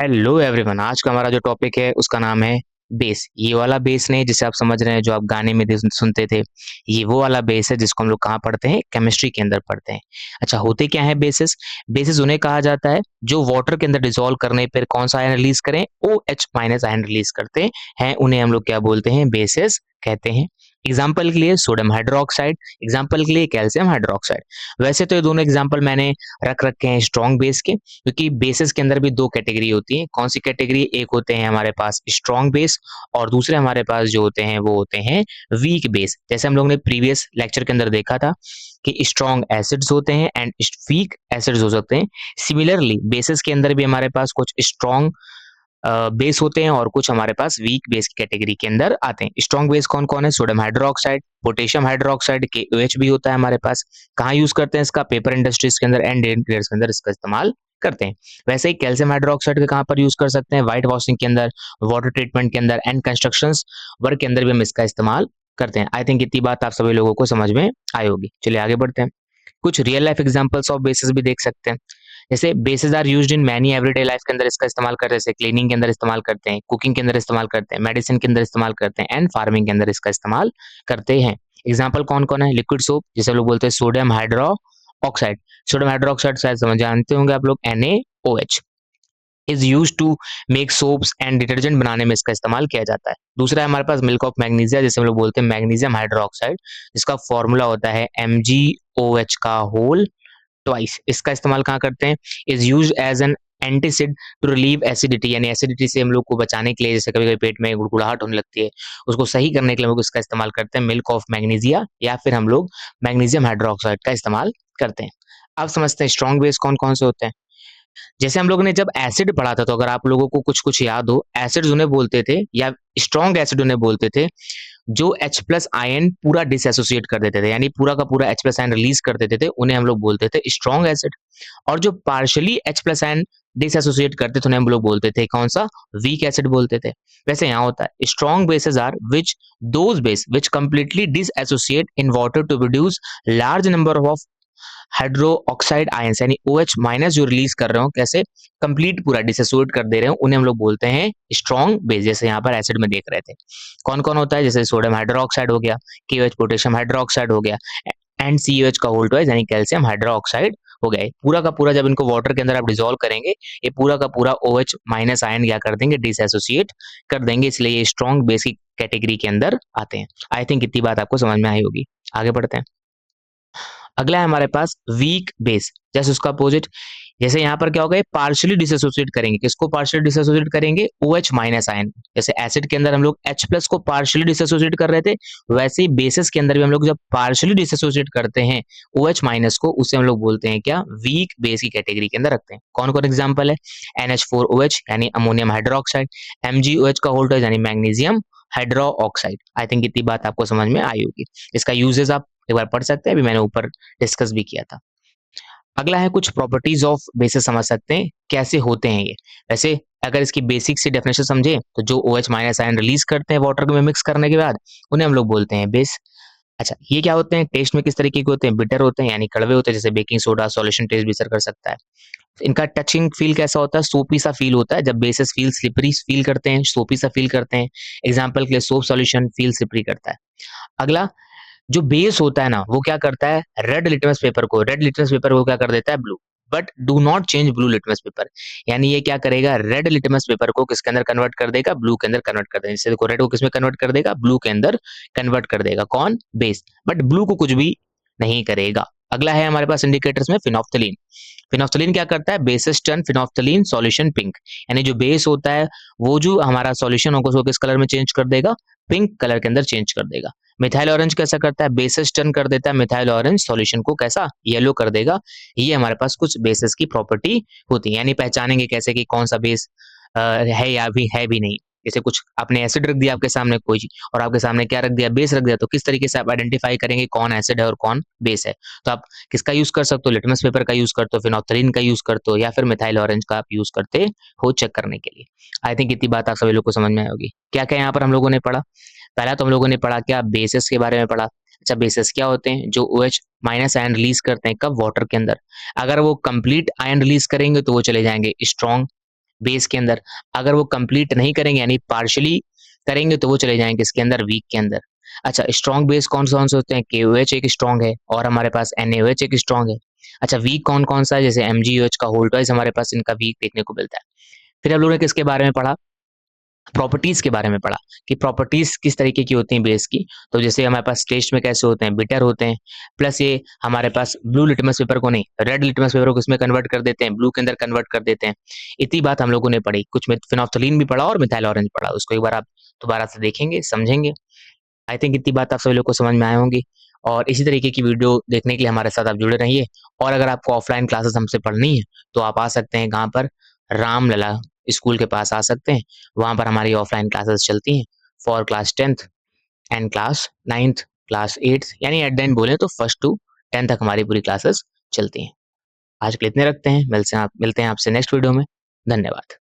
Hello everyone, आज का हमारा जो टॉपिक है उसका नाम है बेस। ये वाला बेस नहीं जिसे आप समझ रहे हैं जो आप गाने में सुनते थे। ये वो वाला बेस है जिसको हम लोग कहाँ पढ़ते हैं, केमिस्ट्री के अंदर पढ़ते हैं। अच्छा, होते क्या है बेसिस? बेसिस उन्हें कहा जाता है जो वाटर के अंदर डिसॉल्व करने पर कौन सा आयन रिलीज करें, O H minus ion release करते हैं। उन्हें हम लोग क्या बोलते हैं, बेसिस कहते हैं। एग्जाम्पल के लिए सोडियम हाइड्रोक्साइड, एग्जाम्पल के लिए कैल्शियम हाइड्रोक्साइड। वैसे तो ये दोनों एग्जाम्पल मैंने रख रखे हैं स्ट्रॉन्ग बेस के, क्योंकि बेसिस के अंदर भी दो कैटेगरी होती है। कौन सी कैटेगरी? एक होते हैं हमारे पास स्ट्रॉन्ग बेस और दूसरे हमारे पास जो होते हैं वो होते हैं वीक बेस। जैसे हम लोग ने प्रीवियस लेक्चर के अंदर देखा था कि स्ट्रॉन्ग एसिड्स होते हैं एंड वीक एसिड्स हो सकते हैं। सिमिलरली बेसिस के अंदर भी हमारे पास कुछ स्ट्रॉन्ग बेस होते हैं और कुछ हमारे पास वीक बेस की कैटेगरी के अंदर आते हैं। स्ट्रॉन्ग बेस कौन कौन है? Sodium hydroxide, potassium hydroxide, KOH भी होता है हमारे पास। कहाँ यूज करते हैं इसका? पेपर इंडस्ट्रीज के अंदर एंड इंडस्ट्रीज के अंदर इसका इस्तेमाल करते हैं। वैसे ही कैल्शियम हाइड्रोक्साइड का कहाँ पर यूज कर सकते हैं? व्हाइट वॉशिंग के अंदर, वाटर ट्रीटमेंट के अंदर एंड कंस्ट्रक्शन वर्क के अंदर भी हम इसका इस्तेमाल करते हैं। आई थिंक इतनी बात आप सभी लोगों को समझ में आई होगी। चलिए आगे बढ़ते हैं। कुछ real life examples of bases भी देख सकते हैं। जैसे bases are used in many everyday life के अंदर इसका इस्तेमाल करते हैं। जैसे क्लीनिंग के अंदर इस्तेमाल करते हैं, कुकिंग के अंदर इस्तेमाल करते हैं, मेडिसिन के अंदर इस्तेमाल करते हैं एंड फार्मिंग के अंदर इसका इस्तेमाल करते हैं। एग्जाम्पल कौन कौन है? लिक्विड सोप, जिसे लोग बोलते हैं sodium hydro oxide. Sodium hydro oxide शायद समझ जानते होंगे आप लोग, NaOH is use to make soaps and detergent बनाने में इसका इस्तेमाल किया जाता है। दूसरा है हमारे पास मिल्क ऑफ मैग्नीशिया, जिसे हम लोग बोलते हैं मैग्नीशियम हाइड्रोक्साइड, जिसका फॉर्मूला होता है MgOH का होल ट्वाइस। इसका इस्तेमाल कहाँ करते हैं? Is use as an antacid to relieve acidity, यानी एसिडिटी से हम लोग को बचाने के लिए, जैसे कभी कभी पेट में गुड़गुड़ाहट होने लगती है, उसको सही करने के लिए हम लोग इसका इस्तेमाल करते हैं मिल्क ऑफ मैग्नीशिया, या फिर हम लोग मैग्नीशियम हाइड्रोक्साइड का इस्तेमाल करते हैं। अब समझते हैं स्ट्रॉन्ग बेस कौन कौन से होते हैं। जैसे हम लोगों ने जब एसिड पढ़ा था, तो अगर आप लोगों को कुछ कुछ याद हो, एसिड्स उन्हें बोलते थे या स्ट्रॉन्ग एसिड उन्हें बोलते थे जो H प्लस आयन पूरा डिसएसोसिएट कर देते थे, यानी पूरा का पूरा H प्लस आयन रिलीज कर देते थे, उन्हें हम लोग बोलते थे स्ट्रॉन्ग एसिड। और जो partially H plus ion dissociate करते थे उन्हें हम लोग बोलते थे कौन सा? वीक एसिड बोलते थे। वैसे यहाँ होता है strong bases are which those base which completely dissociate in water to produce large number of hydro oxide ions, यानी OH माइनस जो रिलीज कर रहे हो, कैसे कंप्लीट पूरा डिसोसिएट कर दे रहे हो, उन्हें हम लोग बोलते हैं स्ट्रॉन्ग बेस। जैसे यहाँ पर एसिड में देख रहे थे कौन कौन होता है, जैसे सोडियम हाइड्रोक्साइड हो गया, KOH पोटेशियम हाइड्रोक्साइड हो गया एंड COH का होल ट्वाइस यानी कैल्शियम हाइड्रोक्साइड हो गया। पूरा का पूरा जब इनको वाटर के अंदर आप डिसॉल्व करेंगे, ये पूरा का पूरा OH माइनस आयन क्या कर देंगे? डिसएसोसिएट कर देंगे, इसलिए ये स्ट्रॉन्ग बेस की कैटेगरी के अंदर आते हैं। आई थिंक इतनी बात आपको समझ में आई होगी। आगे बढ़ते हैं। अगला है हमारे पास वीक बेस, जैसे उसका अपोजिट। जैसे यहाँ पर क्या होगा, पार्शियली डिसोसिएट करेंगे। किसको पार्शियली डिसोसिएट करेंगे? OH minus ion. जैसे एसिड के अंदर हम लोग H प्लस को पार्शियली डिसोसिएट कर रहे थे, वैसे ही बेसिस के अंदर भी हम लोग जब पार्शियली डिसोसिएट करते हैं OH माइनस को, उसे हम लोग बोलते हैं क्या? वीक बेस की कैटेगरी के अंदर रखते हैं। कौन कौन एग्जाम्पल है? NH4OH यानी अमोनियम हाइड्रोक्साइड, MgOH का होल ट्वाइस यानी magnesium hydro oxide. I think इतनी बात आपको समझ में आई होगी। इसका यूजेस आप एक बार पढ़ सकते हैं, अभी मैंने ऊपर डिस्कस भी किया था। अगला है कुछ प्रॉपर्टीज ऑफ बेसिस, समझ सकते हैं कैसे होते हैं ये। वैसे अगर इसकी बेसिक सी डेफिनेशन समझे तो जो OH माइनस आयन रिलीज करते हैं वाटर में मिक्स करने के बाद, उन्हें हम लोग बोलते हैं बेस। अच्छा, ये क्या होते हैं? टेस्ट में किस तरीके के होते हैं? बिटर होते हैं, यानी कड़वे होते हैं, जैसे बेकिंग सोडा सॉल्यूशन टेस्ट भी असर कर सकता है। इनका टचिंग फील कैसा होता है? सोपी सा फील होता है। जब बेसिस फील स्लिपरी फील करते हैं, सोपी सा फील करते हैं। एग्जाम्पल के लिए सोप सॉल्यूशन फील स्लिपरी करता है। अगला जो बेस होता है ना, वो क्या करता है? रेड लिटमस पेपर को क्या कर देता है? Blue. But do not change blue litmus paper, यानी ये क्या करेगा? रेड लिटमस पेपर को किसके अंदर कन्वर्ट कर देगा? ब्लू के अंदर कन्वर्ट कर देगा। जैसे देखो, रेड को किसमें कन्वर्ट कर देगा? ब्लू के अंदर कन्वर्ट कर देगा। कौन? बेस। बट ब्लू को कुछ भी नहीं करेगा। अगला है हमारे पास इंडिकेटर्स में फिनोफ्थलीन। फिनोफ्थलीन क्या करता है? Basis turn phenolphthalein solution pink, यानी जो बेस होता है वो जो हमारा सॉल्यूशन होगा उसको किस कलर में चेंज कर देगा? पिंक कलर के अंदर चेंज कर देगा। मिथाइल ऑरेंज कैसा करता है? बेसिस टर्न कर देता है मिथाइल ऑरेंज सॉल्यूशन को कैसा? येलो कर देगा। ये हमारे पास कुछ बेसिस की प्रॉपर्टी होती है, यानी पहचानेंगे कैसे कि कौन सा बेस है या भी है भी नहीं। जैसे कुछ आपने एसिड रख दिया आपके सामने कोई चीज, और आपके सामने क्या रख दिया? बेस रख दिया, तो किस तरीके से आप आइडेंटिफाई करेंगे कौन एसिड है और कौन बेस है? तो आप किसका यूज कर सकते हो? लिटमस पेपर का यूज करते हो, फिनोफ्थलीन का यूज करते हो, या फिर मिथाइल ऑरेंज का आप यूज करते हो चेक करने के लिए। आई थिंक इतनी बात आप सभी लोग को समझ में आई होगी। क्या क्या यहाँ पर हम लोगों ने पढ़ा? पहला तो हम लोगों ने पढ़ा क्या? बेसिस के बारे में पढ़ा। अच्छा, बेसिस क्या होते हैं? जो OH माइनस आयन रिलीज करते हैं, कब? वाटर के अंदर। अगर वो कंप्लीट आयन रिलीज करेंगे तो वो चले जाएंगे स्ट्रॉन्ग बेस के अंदर। अगर वो कंप्लीट नहीं करेंगे यानी पार्शियली करेंगे तो वो चले जाएँगे इसके अंदर वीक के अंदर। अच्छा स्ट्रॉन्ग बेस कौन-कौन से होते हैं? KOH एक स्ट्रॉन्ग है और हमारे पास NaOH एक स्ट्रॉन्ग है। अच्छा वीक कौन-कौन सा है? जैसे MgOH का होल्ड वाइज़ हमारे पास इनका वीक देखने को मिलता है। फिर हम लोगों ने किसके बारे में पढ़ा? प्रॉपर्टीज़ के बारे में पढ़ा कि प्रॉपर्टीज़ किस तरीके की होती हैं बेस की। तो जैसे हमारे पास टेस्ट में कैसे होते हैं, बिटर होते हैं, प्लस ये हमारे पास ब्लू लिटमस पेपर को नहीं, रेड लिटमस पेपर को किसमें कन्वर्ट कर देते हैं, ब्लू के अंदर कन्वर्ट कर देते हैं। इतनी बात हम लोगों ने पढ़ी। कुछ में फेनोल्फ़थालीन भी पढ़ा और मिथाइल ऑरेंज पढ़ा। उसको एक बार आप दोबारा से देखेंगे, समझेंगे। आई थिंक इतनी बात आप सभी लोग को समझ में आए होंगी और इसी तरीके की वीडियो देखने के लिए हमारे साथ आप जुड़े रहिए और अगर आपको ऑफलाइन क्लासेस हमसे पढ़नी है, तो आप आ सकते हैं कहाँ पर? रामलला स्कूल के पास आ सकते हैं। वहाँ पर हमारी ऑफलाइन क्लासेस चलती हैं for class 10th and class 9th, class 8th यानी एट द एंड बोले तो फर्स्ट टू 10th तक हमारी पूरी क्लासेस चलती हैं। आज के लिए इतने रखते हैं, मिलते हैं आपसे नेक्स्ट वीडियो में। धन्यवाद।